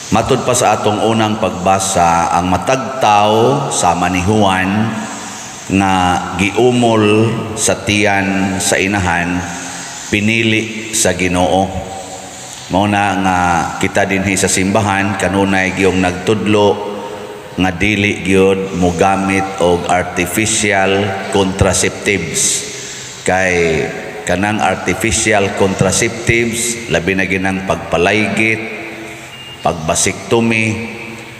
Matud pa sa atong unang pagbasa, ang matag tawo sama ni Juan nga giumol sa tiyan sa inahan, pinili sa Ginoo. Mao na nga kita dinhi sa simbahan kanunay giyong nagtudlo nga dili gyud mogamit og artificial contraceptives. Kay kanang artificial contraceptives labi na ginang pagpalaygit, pagbasiktomi,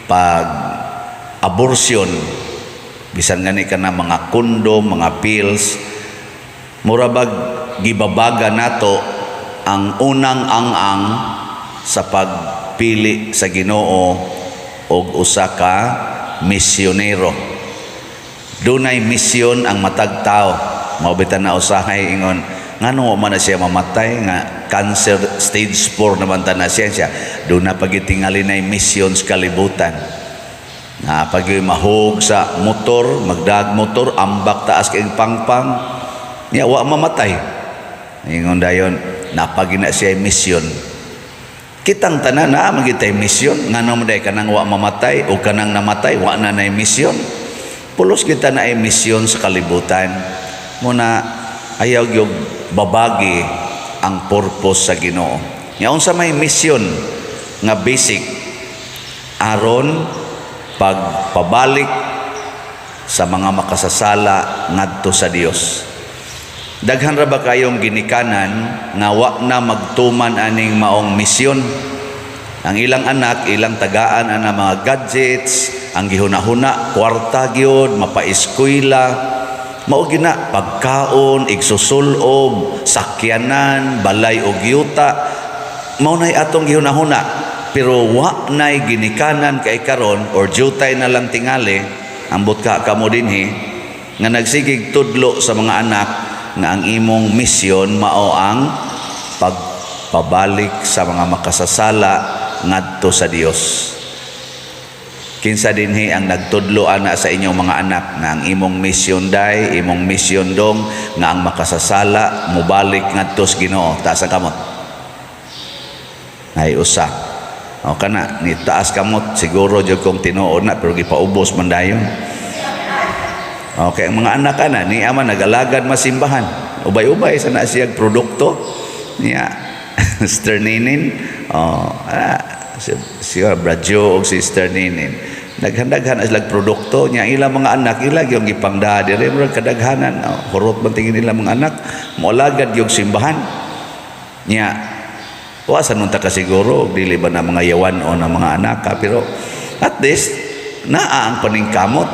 pag-abortion, bisan gani ka na mga kondom, mga pills, murabag gibabaga nato ang unang ang sa pagpili sa Ginoo og usa ka misyonero. Dunay misyon ang matag tawo. Maubitan na usahay ingon ngano man na siya mamatay nga cancer stage 4 naman ta na siya. Doon na pagitingali na misyon sa kalibutan. Na pag mahog sa motor, magdag motor, ambak taas kay pangpang, niya wa mamatay. Ingon dayon napagina siya misyon. Kitang tanan na magitay misyon ngano man day kanang wa mamatay o kanang namatay wa na nay misyon. Pulos kita na ay misyon sa kalibutan. Muna ayaw yung babagi ang purpose sa Ginoo. Nga unsa may misyon nga basic aron pagpabalik sa mga makasasala ngadto sa Dios. Daghan ra ba kayong ginikanan nga wa na magtuman aning maong misyon? Ang ilang anak, ilang tagaan ana mga gadgets, ang gihuna-huna, kwarta gyud, mapaeskwela, mao gina pagkaon, igsusulob, sakyanan, balay og yuta, mao nay atong gihuna-huna. Pero wa nay ginikanan kay karon or jutay na lang tingali ambot ka kamo dinhi nga nagsigig tudlo sa mga anak nga ang imong misyon mao ang pagpabalik sa mga makasasala ngadto sa Dios. Kinsa dinhi ang nagtudlo ana sa inyong mga anak na ang imong misyon day, imong misyon dong nga ang makasasala mubalik ngadto sa Ginoo. Taas ang kamot. Ay usa. O kana ni taas kamot siguro jud kong tinuod na pero gipaubos man dayon. Okay, ang mga anak ana ni ama nagalagad masimbahan. Ubay-ubay sa na siyang produkto niya Sister Ninin. Siya Bradjo o Sister Ninin naghandaghan as lag produkto niya ilang mga anak ilag yung ipangda dire murag kadaghanan hurot man tingin nila mga anak moalagad yung simbahan niya wa sa nun ta kasiguro dili ba na mga yawan o na mga anak pero at least naa ang paningkamot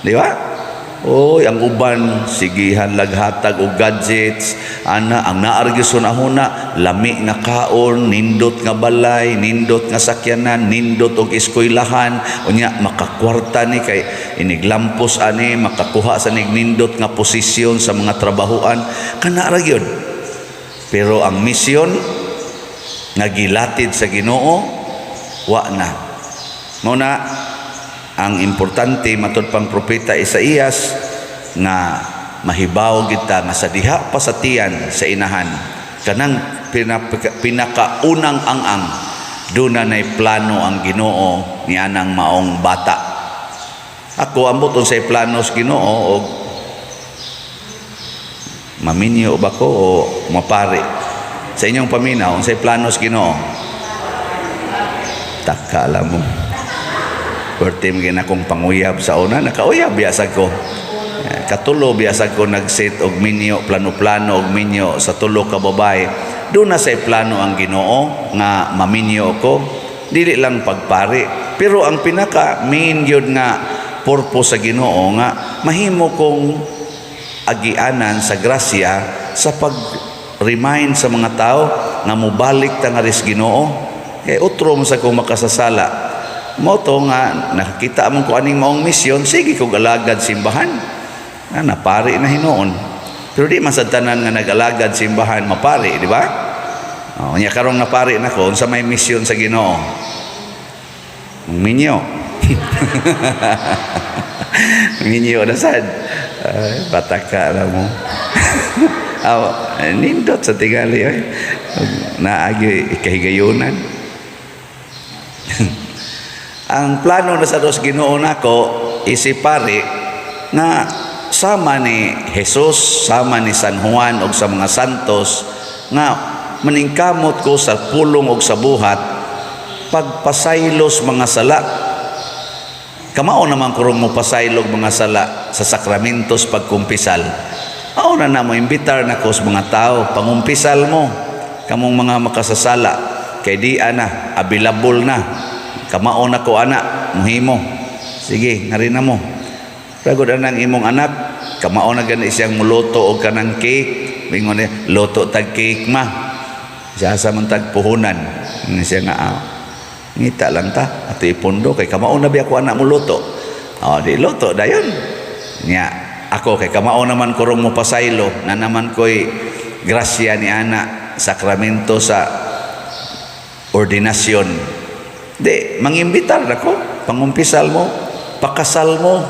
di ba? Oy, ang uban sigihan laghatag og gadgets ana ang naargi sunahuna lami nga kaon, nindot nga balay, nindot nga sakyanan, nindot og eskwelahan unya makakwarta ni kay iniglampos ani makakuha sa nindot nga posisyon sa mga trabahoan kana ra gyud. Pero ang misyon nga gilatid sa Ginoo wa na. Mao na ang importante matud pang propeta Isaías nga mahibaw kita nga sa diha pa sa tiyan sa inahan kanang pinakaunang ang duna nay plano ang Ginoo ni anang maong bata. Ako ambot unsay planos Ginoo og maminyo ba ko o mapari sa inyong paminaw unsay planos Ginoo? Takala mo pertim gina kong panguyab sa una nakauyab biasa ko katulo biasa ko nagset og minyo plano-plano og minyo sa tulo ka babae doon na say plano ang Ginoo nga maminyo ko dili lang pagpari pero ang pinaka main yun nga purpose sa Ginoo nga mahimo kong agianan sa grasya sa pag-remind sa mga tao nga mobalik ta nga ris Ginoo kay utro mo sa kong makasasala moto nga nakita mo ko aning maong misyon sige kog alagad simbahan na napari na hinuon pero di man sad tanan nga nagalagad simbahan mapari di ba nya karong napari nako unsa may misyon sa Ginoo minyo minyo na sad pataka na mo nindot sa tingali naagi kahigayunan Ang plano na sa dos Ginoo nako isipari nga sama ni Jesus, sama ni San Juan og sa mga santos nga maningkamot ko sa pulong og sa buhat pagpasaylos mga sala. Kamao naman kurong mo pasaylog mga sala sa sakramentos pagkumpisal. Mao na mo imbitar na ko sa mga tao pangumpisal mo kamong mga makasasala kay di ana available na. Kamao na ko anak muhimo. Sige, ngari na mo. Ragod anang imong anak, kamao na gani siyang muluto og kanang cake. Mingon niya, luto tag cake ma. Siya sa man tag puhunan. Siya nga ngita lang ta ato ipondo kay kamao na bi ako anak mo luto. Di luto dayon. Nya ako kay kamao naman kurong mo pasaylo na naman koy grasya ni ana sakramento sa ordinasyon. Di mangimbitar nako pangumpisal mo, pakasal mo,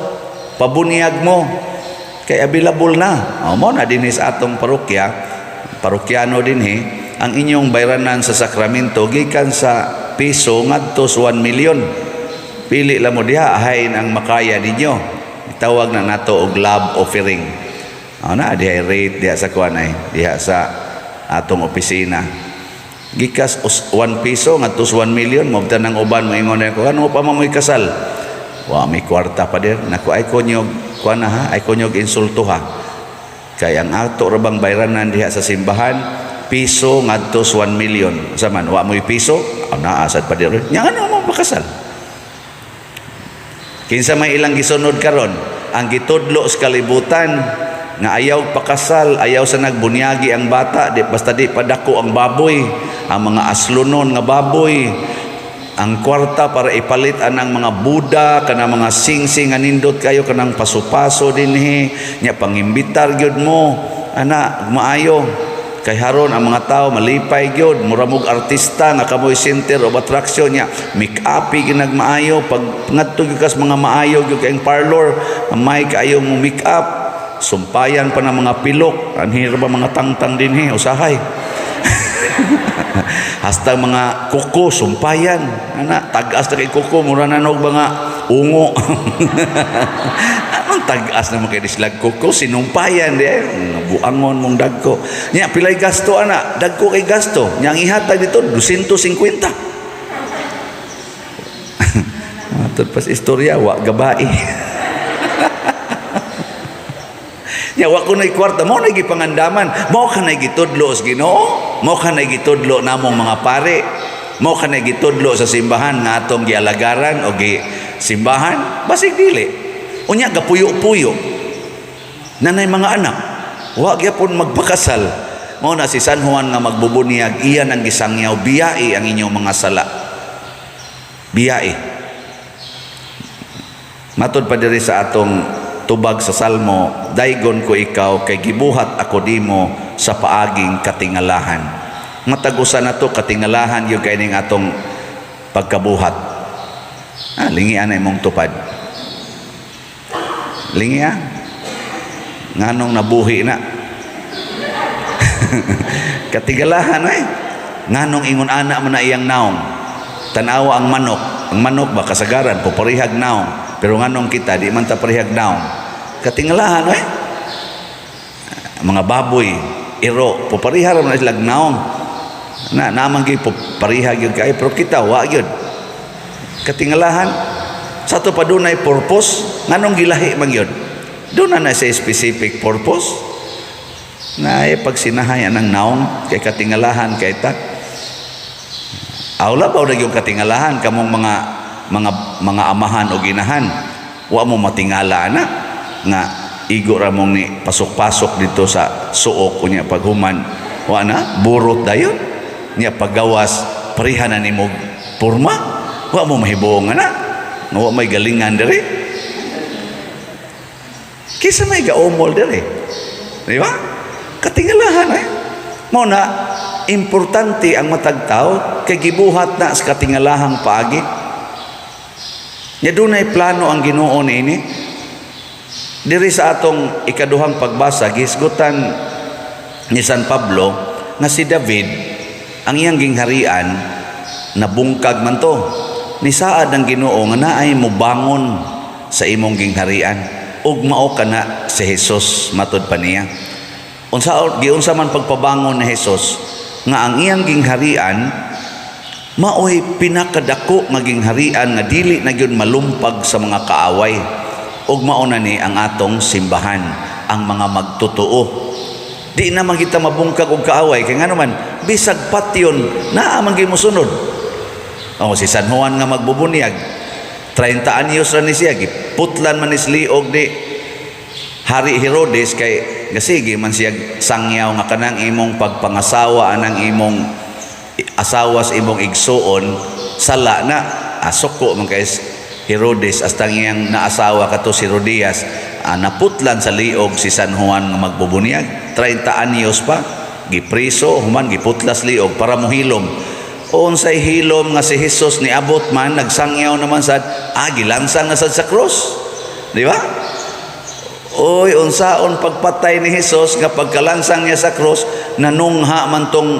pabunyag mo kay available na. Mo na dinhi sa atong parokya, parokyano dinhi ang inyong bayranan sa sakramento gikan sa piso ngadto sa 1 million. Pili lang mo diha ahain ang makaya ninyo. Itawag na nato og love offering. Na diha rate diha sa kuanay, diha sa atong opisina. Gikas 1 piso ngadto sa 1 million mo tanang uban mo ingon ko ano pa mo kasal. Wa may kwarta pa dir. Naku ay konyog kuana ha, ay konyog insulto ha. Kay ang ato rabang bayranan diha sa simbahan piso ngadto sa 1 million. Saman wa mo'y piso, naasad pa dir. Nya ano mo makasal? Kinsa may ilang gisunod karon, ang gitudlo sa kalibutan nga ayaw pakasal, ayaw sa nagbunyagi ang bata, basta di padako ang baboy, ang mga aslunon nga baboy, ang kwarta para ipalit anang mga Buddha, kanang mga sing-sing nga nindot kayo, kanang paso-paso dinhi, nya pangimbitar gyud mo, ana, maayo. Kay haron ang mga tao malipay gyud, muramog artista nga kamoy center of attraction nya, make-up ginagmaayo, pag ngadto gyud kas mga maayo gyud kay parlor, may kaayo mo make-up, sumpayan pa ng mga pilok, anhir ba mga tangtang dinhi, usahay. Hasta mga kuko, sumpayan, ana, tagas na kay kuko, mura na nog mga ungo. Anong tagas na mga dislag kuko, sinumpayan di buangon mong dagko. Nya pilay gasto ana, dagko kay gasto. Nya ang ihatag dito 250. Matod pas istorya wa gabai. Nya wa ko nay kwarta mo nay gipangandaman, mo ka nay gitudlo sa Ginoo, mo ka nay gitudlo namong mga pare, mo ka nay gitudlo sa simbahan nga atong gialagaran o gi simbahan, basig dili. Unya gapuyo-puyo. Nanay mga anak, wa gyapon magpakasal. Mao na si San Juan nga magbubunyag, iyan ang gisangyaw, biyai ang inyong mga sala. Biyai. Matod pa diri sa atong tubag sa Salmo, daygon ko ikaw kay gibuhat ako dimo sa paaging katingalahan. Matagusan na to katingalahan yung kay ning atong pagkabuhat. Lingian na imong tupad. Lingian. Nganong nabuhi na. Katigalahan ay. Nganong ingon ana man na iyang naong. Tanawa ang manok. Ang manok ba kasagaran puparihag naong. Pero nganong kita di man ta parihag naong. Katingalahan ay. Mga baboy, iro, puparihag man sila naong. Namang gyud parihag yun kay pero kita wa gyud. Katingalahan sa to pa dunay purpose nganong gilahi man gyud. Doon na sa specific purpose na pagsinahayan ng naong kay katingalahan kay ta. Aula ba yung katingalahan kamong mga amahan o ginahan. Wa mo matingala na nga igo ra mong ni pasok-pasok dito sa suok kunya paghuman. Wa na burot dayon. Nya paggawas parihan na nimo porma. Wa mo mahibong na. Wa may galingan diri. Kisa may gaumol diri. Di ba? Katingalahan eh. Mo na importante ang matag tao kay gibuhat na sa katingalahang paagi. Nya dunay plano ang Ginoo niini. Diri sa atong ikaduhang pagbasa gisgutan ni San Pablo nga si David ang iyang gingharian nabungkag man to. ni saad ang Ginoo nga naay mo bangon sa imong gingharian ug mao kana si Hesus matud pa niya. Giunsa man pagpabangon ni Hesus nga ang iyang gingharian maoy pinakadako nga gingharian nga dili na gyud malumpag sa mga kaaway ug mao na ni ang atong simbahan, ang mga magtotoo. Di na man kita mabungkag og kaaway kay ngano man bisag patyon naa man gyud mosunod. Si San Juan nga magbubunyag 30 anyos ra ni siya giputlan man is liog ni Hari Herodes kay gasigi man siya sangyaw nga kanang imong pagpangasawa anang imong asawa sa imong igsuon sala na asoko man kay Herodes hasta iyang naasawa kato si Herodias naputlan sa liog si San Juan nga magbubunyag 30 anyos pa gipriso human giputlas liog para mohilom. Unsay hilom nga si Hesus ni abot man nagsangyaw naman sad gilansang na sad sa cross, di ba? Oy, unsaon pagpatay ni Hesus nga pagkalansang niya sa cross nanungha man tong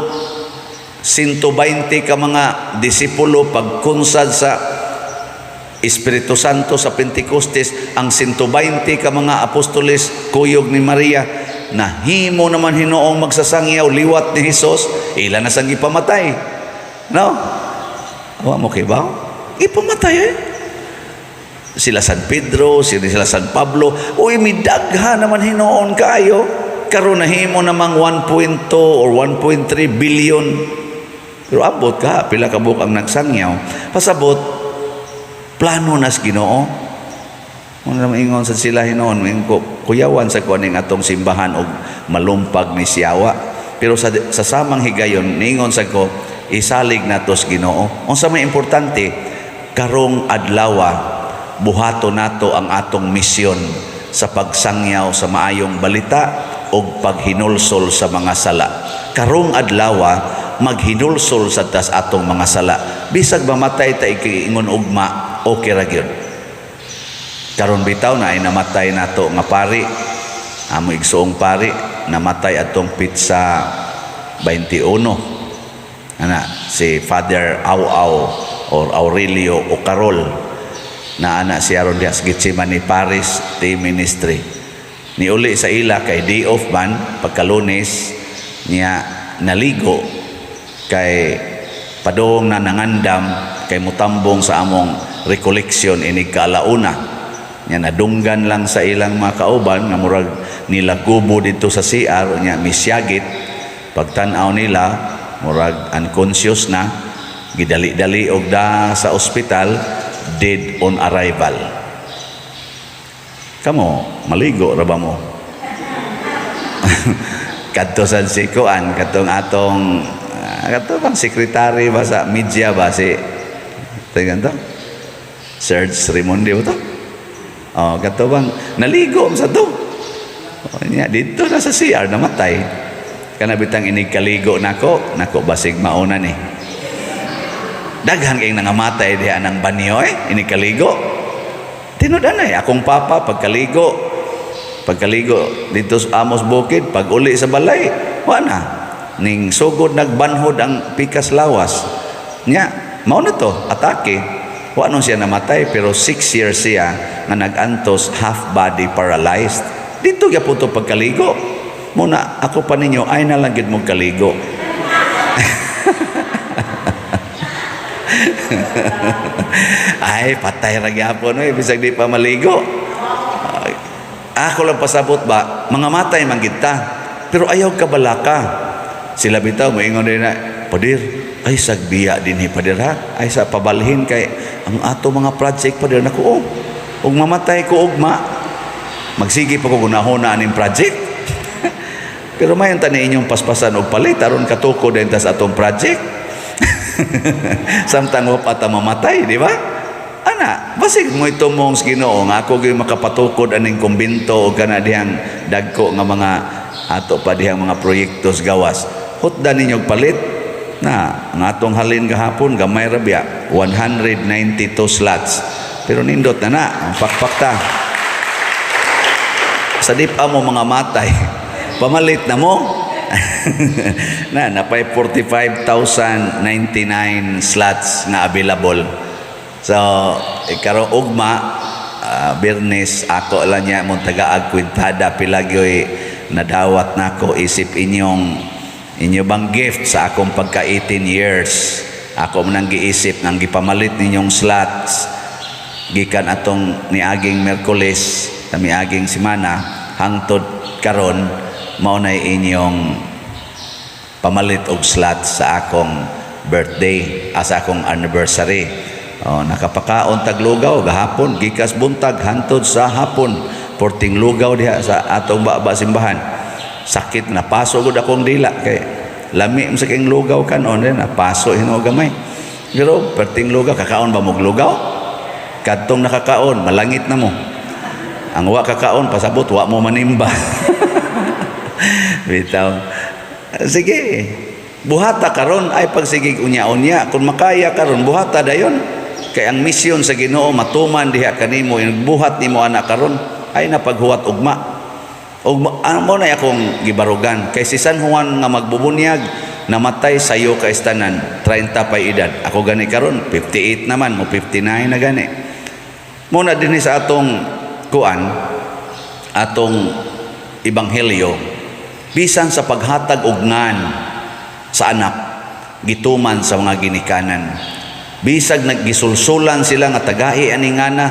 120 ka mga disipulo pagkunsad sa Espiritu Santo sa Pentecostes, ang 120 ka mga apostoles kuyog ni Maria nahimo naman Hinoong magsasangyaw liwat ni Hesus, ila na sang gipamatay. No? Awa mo kay ba? Ipamatay sila San Pedro, sila San Pablo. Uy, midagha naman Hinoon kayo. Karon nahimo namang 1.2 or 1.3 billion. Pero abot ka, pila ka buok ang nagsangyaw. Pasabot, plano nas Ginoo. Ano naman ingon sa sila Hinoon, kuyawan sa kuning atong simbahan og malumpag ni siyawa. Pero sa samang higayon, ningon sa ko, isalig natos Ginoo. Unsa may importante, karong adlawa buhato nato ang atong misyon sa pagsangyaw sa maayong balita o paghinulsol sa mga sala. Karong adlawa maghinulsol sa tas atong mga sala. Bisag mamatay ta ikiingon ugma okay ra gyud. Karon bitaw na ay namatay nato nga pari, amo igsuong pari, namatay atong pitsa 21. Si Father Au or Aurelio Ocarol na anak si Aaron Diaz Gitsimani Paris Team Ministry. Ni uli sa ila kay day off man pagkalunes niya naligo kay padong na nangandam kay mutambong sa among recollection inig kaalauna. Niya nadunggan lang sa ilang mga kauban nga murag nila kubo dito sa CR niya misyagit pagtan-aw nila murag unconscious na gidali-dali og da sa ospital dead on arrival. Kamo maligo ra ba mo? Kadto sa sikuan katong atong kato bang sekretary ba sa media ba si tingnan to Serge Raimundo to kato bang naligo sa to niya dito na sa CR namatay kana bitang inig kaligo nako basig mauna ni daghan kay nangamatay diha nang banyo inig kaligo tinud anay akong papa pagkaligo dito sa Amos Bukid pag uli sa balay wala ning sugod nagbanhod ang pikas lawas nya mao na to atake wa nun siya namatay pero 6 years siya nga nagantos half body paralyzed dito gyapon to pagkaligo muna ako pa ninyo ay nalagid mo kaligo. Ay patay ra gyapon bisag di pa maligo. Ako lang pasabot ba mga matay man kita pero ayaw ka balaka. Sila bitaw moingon din na padir ay sagbiya dinhi padir ha ay sa pabalhin kay ang ato mga project padir nako ug mamatay ko ugma magsige pa ko gunahon na aning project. Pero mayon tani inyong paspasan og palit aron katuko din tas atong project. Samtang wa pa ta mamatay, di ba? Ana, basig mo itumong sa Ginoo nga ako gyud makapatukod aning kumbento o kana dihang dagko nga mga ato pa dihang mga proyektos gawas. Hutdan ninyo palit na ang atong halin gahapon gamay ra biya 192 slots. Pero nindot na ang pakpakta. Sa dipa mo mga matay, pamalit na mo. Napay 45,099 slots na available. So karon ugma, Bernes ako lang niya mong tagaag kwintada pilagyoy nadawat nako isip inyo bang gift sa akong pagka 18 years. Ako man nang giisip nang gipamalit ninyong slots gikan atong niaging Miyerkules na miaging semana hangtod karon mao nay inyong pamalit og slots sa akong birthday sa akong anniversary. Nakapakaon tag lugaw gahapon gikas buntag hangtod sa hapon 14 lugaw diha sa atong baba simbahan. Sakit na paso gud akong dila kay lami sa king lugaw kanon na paso hino gamay. Pero 14 lugaw kakaon ba mo lugaw? Kadtong nakakaon malangit na mo. Ang wa kakaon pasabot wa mo manimba. Bitaw. Sige. Buhata karon ay pagsigig unya-unya kung makaya karon buhata dayon. Kay ang misyon sa Ginoo matuman diha kanimo yung buhat nimo anak karon ay napaghuwat ugma. O ano na akong gibarugan kay si San Juan nga magbubunyag namatay sayo ka istanan 30 pa edad ako gani karon 58 naman mo 59 na gani muna din sa atong kuan atong ebanghelyo bisan sa paghatag og ngan sa anak gituman sa mga ginikanan bisag naggisulsulan sila nga tagai ani ngana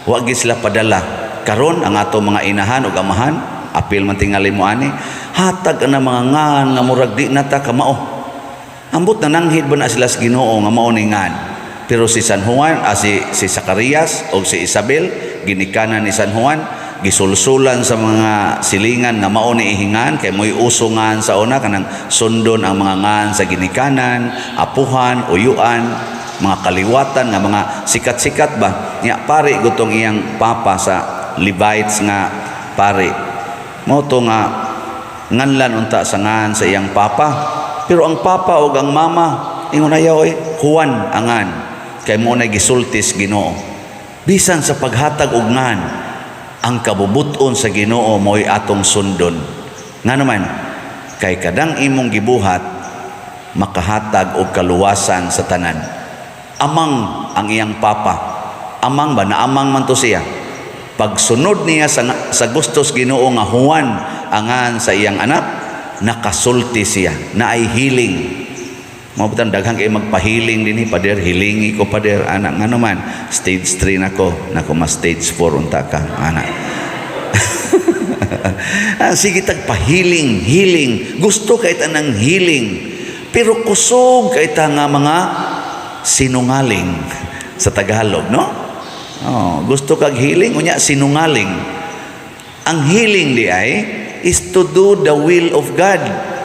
wa gid sila padala. Karon ang ato mga inahan o amahan apil man tingali mo ani hatag na mga ngan nga murag di nata kamao ambot na nanghid ba na sila sa Ginoo nga mao ni ngan pero si San Juan si Zacarias o si Isabel ginikanan ni San Juan gisulsulan sa mga silingan nga mao ni ihingan kay moy usungan sa una kanang sundon ang mga ngan sa ginikanan apuhan uyuan mga kaliwatan nga mga sikat-sikat ba nya pare gutong iyang papa sa Levites nga pare mo to nga nganlan unta sa ngan sa iyang papa pero ang papa o ang mama ingon ayaw Juan angan kay mo na gisultis Ginoo bisan sa paghatag og ngan ang kabubuton sa Ginoo mo'y atong sundon nga naman kay kadang imong gibuhat makahatag og kaluwasan sa tanan amang ang iyang papa amang ba na amang man to siya pagsunod niya sa gustos Ginoo nga Juan angan sa iyang anak nakasulti siya na ay healing mo bitan daghang kay magpahiling dinhi pader hilingi ko pader anak nga naman stage 3 nako mas stage 4 unta ka anak sige healing gusto kay tanang healing pero kusog kay ta nga mga sinungaling sa Tagalog no. Gusto kag healing unya sinungaling ang healing di ay is to do the will of God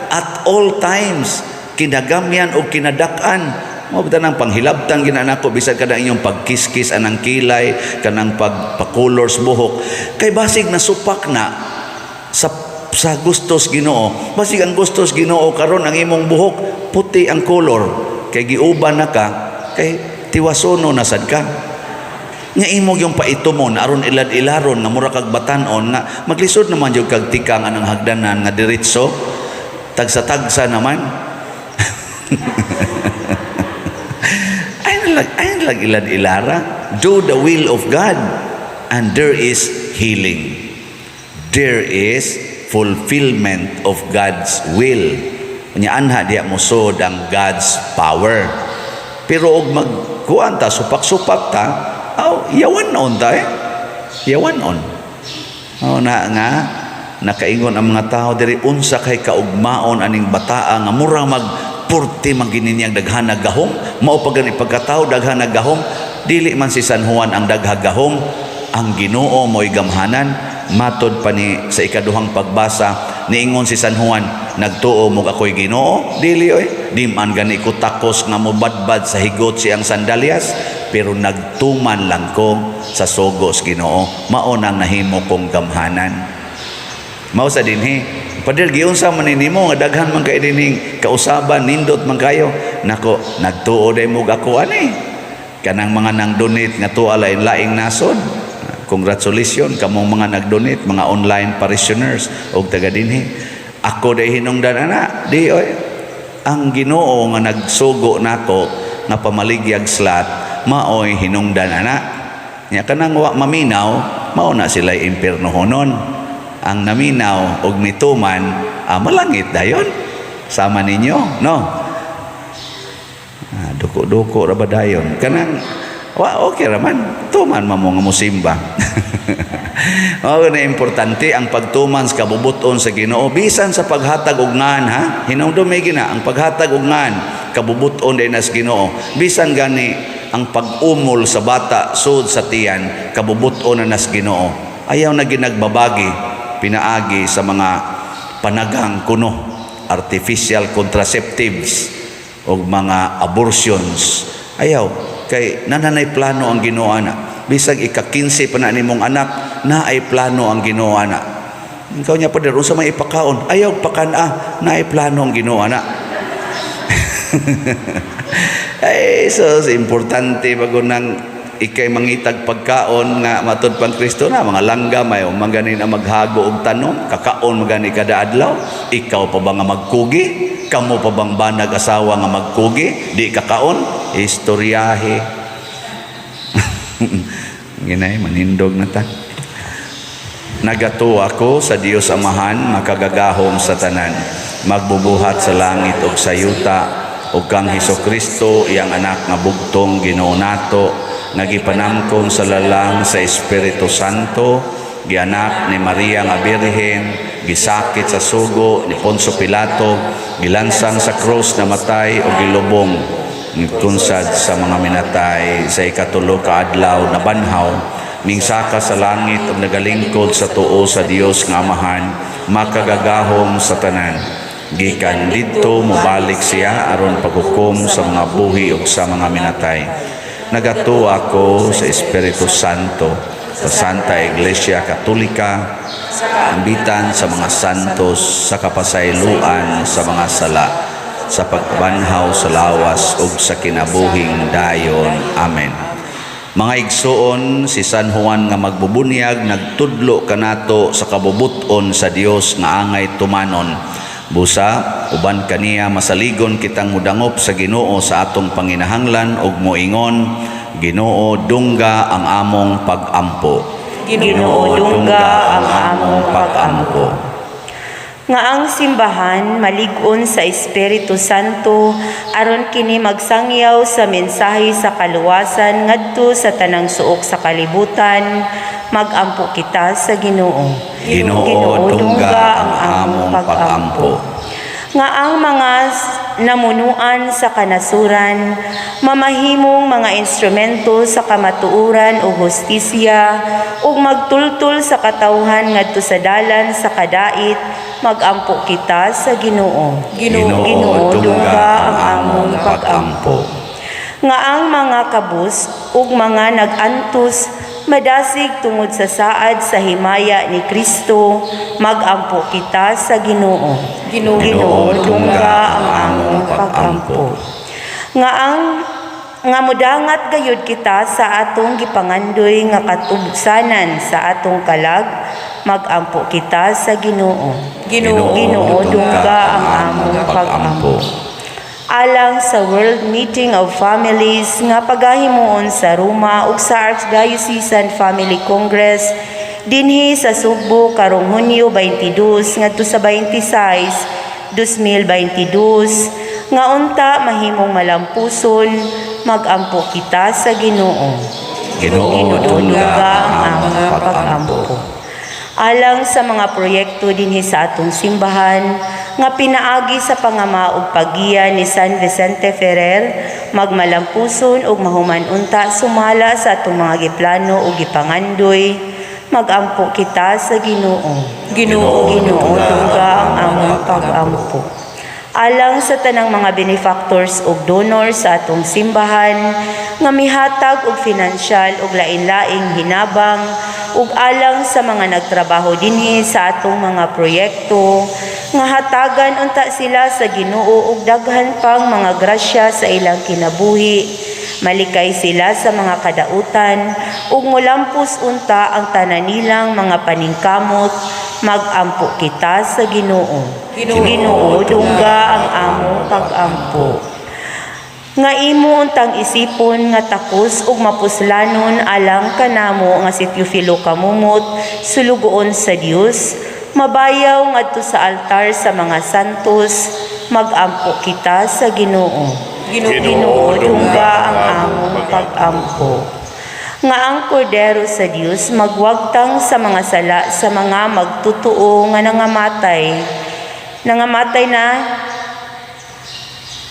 at all times kinagamyan o kinadak-an mo bitan ang panghilabtan ginanako bisan kada inyong pagkiskis anang kilay kanang pagpakolors buhok kay basig nasupak na sa gustos Ginoo basig ang gustos Ginoo karon ang imong buhok puti ang color kay giuban na ka kay tiwasono na sad ka nya imong yung paitumon aron ilad-ilaron nga mura kag batan-on nga maglisod naman jud kag tikang anang hagdanan nga diretso tagsa-tagsa naman ay lag ilad-ilara do the will of God and there is healing there is fulfillment of God's will nya anha diha mosod ang God's power pero og magkuan ta supak-supak ta yawan on ta yawan on na nga nakaingon ang mga tao diri unsa kay kaugmaon aning bataa nga mura magpurti magininiyang daghana gahom mao pagani pagkatao daghana gahom dili man si San Juan ang daghagahom ang Ginoo mo'y gamhanan matod pa ni sa ikaduhang pagbasa niingon si San Juan nagtuo mo ako'y Ginoo dili di man gani ko takos nga mobadbad sa higot siyang sandalyas pero nagtuman lang ko sa sugos Ginoo mao nang nahimo kong gamhanan mao sa dinhi padel giunsa man nimo nga daghan man kay dinhing kausaban nindot man kayo nako nagtuo day mo ako ani kanang mga nang donate nga tuwa lain-laing nasod congratulations kamong mga nag-donate mga online parishioners og taga dinhi ako day hinungdan ana di ang Ginoo nga nagsugo nako nga pamaligyag slot maoy hinungdan ana. Nya kanang wa maminaw, mao na sila impiernohonon. Ang naminaw og mituman, malangit dayon. Sama ninyo, no? Duko-duko ra ba dayon? Kanang okay raman, tuman mo nga musimba. Mao na importante ang pagtuman sa kabubuton sa Ginoo bisan sa paghatag og ngan, ha? Hinungdom may gina ang paghatag og ngan, kabubuton din sa Ginoo. Bisan gani ang pag-umol sa bata sud sa tiyan, kabubuton na sa Ginoo. Ayaw na ginagbabagi pinaagi sa mga panagang kuno, artificial contraceptives o mga abortions. Ayaw kay nananay plano ang Ginoo na. Bisag ika-15 pa na nimong anak, na ay plano ang Ginoo na. Ikaw niya pa din, sa may ipakaon, ayaw pakana, na ay plano ang Ginoo na. Ay, so importante bago nang ikay mangitag pagkaon nga matud pang Kristo na mga langga may magani na maghago og tanom, kakaon magani kada adlaw. Ikaw pa ba nga magkugi? Kamo pa bang banag asawa nga magkugi? Di kakaon? Istoryahe. Ginay, manindog na ta. Nagato ako sa Dios Amahan, makagagahom sa tanan, magbubuhat sa langit og sa yuta, og kang Hesukristo, iyang anak nga bugtong Ginoo nato, nagipanamkon sa lalang sa Espiritu Santo, gianak ni Maria nga Birhen, gisakit sa sugo ni Poncio Pilato, gilansang sa krus na matay o gilubong, nagkunsad sa mga minatay sa ikatulo ka adlaw na banhaw, mingsaka sa langit ug nagalingkod sa tuo sa Dios nga Amahan, makagagahom sa tanan. Gikan didto mobalik siya aron paghukom sa mga buhi ug sa mga minatay. Nagatuo ako sa Espiritu Santo, sa Santa Iglesia Katolika, ambitan sa mga santos, sa kapasayloan sa mga sala, sa pagbanhaw sa lawas ug sa kinabuhing dayon. Amen. Mga igsoon, si San Juan nga magbubunyag nagtudlo kanato sa kabubuton sa Dios nga angay tumanon. Busa uban kaniya masaligon kitang mudangop sa Ginoo sa atong panginahanglan ug moingon, Ginoo dungga ang among pag-ampo. Ginoo dungga ang among pag-ampo. Nga ang simbahan malig-on sa Espiritu Santo aron kini magsangyaw sa mensahe sa kaluwasan ngadto sa tanang suok sa kalibutan, magampo kita sa Ginoo. Ginoo dungga ang among pag-ampo. Nga ang mga namunuan sa kanasuran, mamahimong mga instrumento sa kamatuuran o hustisya, ug magtultol sa katawhan ngadto sa dalan sa kadait, magampo kita sa Ginoo. Ginoo dungga ang among pag-ampo. Nga ang mga kabus ug mga nag-antos madasig tungod sa saad sa himaya ni Kristo, magampo kita sa Ginoo. Ginoo dungga ang among pag-ampo. Nga mudangat gayud kita sa atong gipangandoy nga katubsanan sa atong kalag, magampo kita sa Ginoo. Ginoo dungga ang among pag-ampo. Alang sa World Meeting of Families nga pagahimuon sa Roma ug sa Archdiocesan Family Congress dinhi sa Sugbo karong Hunyo 22 ngadto sa 26, 2022 nga unta mahimong malampuson, magampo kita sa Ginoo. Ginoo dungga ang among pag-ampo. Alang sa mga proyekto dinhi sa atong simbahan nga pinaagi sa pangama ug paggiya ni San Vicente Ferrer, magmalampuson ug mahuman unta sumala sa atong mga giplano ug gipangandoy, magampo kita sa Ginoo. Ginoo dungga ang among pag-ampo. Alang sa tanang mga benefactors ug donors sa atong simbahan nga mihatag og finansyal ug lain-laing hinabang ug alang sa mga nagtrabaho dinhi sa atong mga proyekto nga hatagan unta sila sa Ginoo ug daghan pang mga grasya sa ilang kinabuhi, malikay sila sa mga kadautan ug molampos unta ang tanan nilang mga paningkamot, magampo kita sa Ginoo. Ginoo dungga ang among pag-ampo. Nga imo untang isipon nga takos ug mapuslanon alang kanamo nga si Teofilo Kamumot sulugoon sa Dios, mabayaw ngadto sa altar sa mga santos, magampo kita sa Ginoo. Ginoo dungga ang among pag-ampo. Nga ang kordero sa Dios magwagtang sa mga sala sa mga magtutuo nga nangamatay na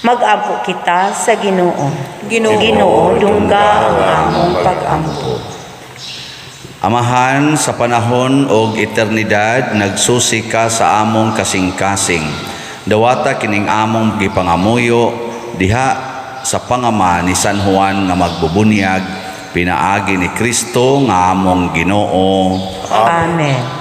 mag-ampo kita sa Ginoo. Ginoo dungga ang among pag-ampo. Amahan sa panahon og eternidad, nagsusi ka sa among kasing-kasing. Dawata kining among gipangamuyo diha sa pangama ni San Juan nga magbubunyag, pinaagi ni Kristo nga among Ginoo. Amen.